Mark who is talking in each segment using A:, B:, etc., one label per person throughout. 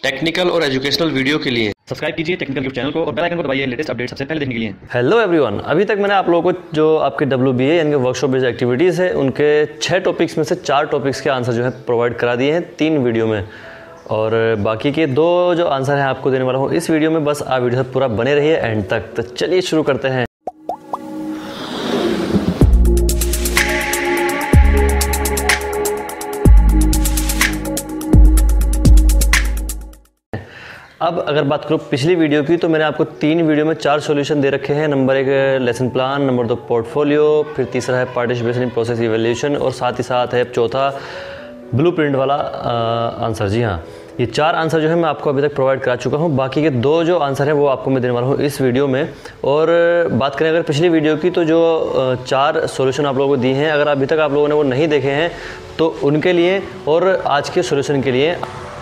A: Technical और educational video के लिए
B: सब्सक्राइब कीजिए टेक्निकल गिफ्ट चैनल को और बेल आइकन को दबाइए लेटेस्ट अपडेट सबसे पहले देखने के लिए।
C: हेलो एवरीवन, अभी तक मैंने आप लोगों को जो आपके WBA यानी कि वर्कशॉप बेस्ड एक्टिविटीज़ है उनके 6 टॉपिक्स में से 4 टॉपिक्स के आंसर जो है प्रोवाइड करा दिए हैं 3 वीडियो में, और बाकी के 2 जो आंसर हैं आपको देने वाला हूँ इस वीडियो में। बस आप वीडियो से पूरा बने रहिए एंड तक। तो चलिए शुरू करते हैं। अब अगर बात करूँ पिछली वीडियो की, तो मैंने आपको 3 वीडियो में 4 सॉल्यूशन दे रखे हैं। Number 1 lesson plan, number 2 portfolio, फिर तीसरा है पार्टिसिपेशन इन प्रोसेस इवैल्यूएशन और साथ ही साथ है चौथा ब्लूप्रिंट वाला आंसर। जी हाँ, ये 4 आंसर जो है मैं आपको अभी तक प्रोवाइड करा चुका हूँ। बाकी के 2 जो आंसर हैं वो आपको मैं देने वाला हूँ इस वीडियो में। और बात करें अगर पिछली वीडियो की, तो जो 4 सॉल्यूशन आप लोगों को दिए हैं, अगर अभी तक आप लोगों ने वो नहीं देखे हैं तो उनके लिए और आज के सॉल्यूशन के लिए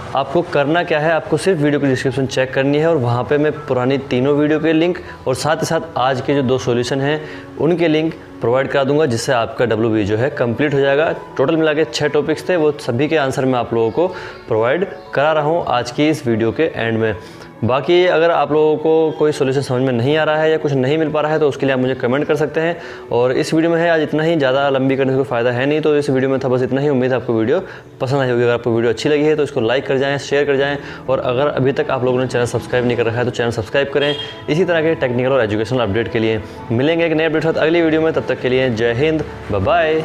C: आपको करना क्या है, आपको सिर्फ वीडियो की डिस्क्रिप्शन चेक करनी है और वहाँ पे मैं पुरानी तीनों वीडियो के लिंक और साथ ही साथ आज के जो 2 सॉल्यूशन हैं उनके लिंक प्रोवाइड करा दूंगा, जिससे आपका WBA जो है कंप्लीट हो जाएगा। टोटल मिला के 6 टॉपिक्स थे, वो सभी के आंसर मैं आप लोगों को प्रोवाइड करा रहा हूँ आज की इस वीडियो के एंड में। बाकी अगर आप लोगों को कोई सॉल्यूशन समझ में नहीं आ रहा है या कुछ नहीं मिल पा रहा है तो उसके लिए आप मुझे कमेंट कर सकते हैं। और इस वीडियो में है आज इतना ही, ज़्यादा लंबी करने से कोई फ़ायदा है नहीं, तो इस वीडियो में था बस इतना ही। उम्मीद है आपको वीडियो पसंद आई होगी। अगर आपको वीडियो अच्छी लगी है तो इसको लाइक कर जाएँ, शेयर कर जाएँ, और अगर अभी तक आप लोगों ने चैनल सब्सक्राइब नहीं कर रखा है तो चैनल सब्सक्राइब करें इसी तरह के टेक्निकल और एजुकेशनल अपडेट के लिए। मिलेंगे एक नए अपडेट साथ अगली वीडियो में, तब तक के लिए जय हिंद, बाय बाय।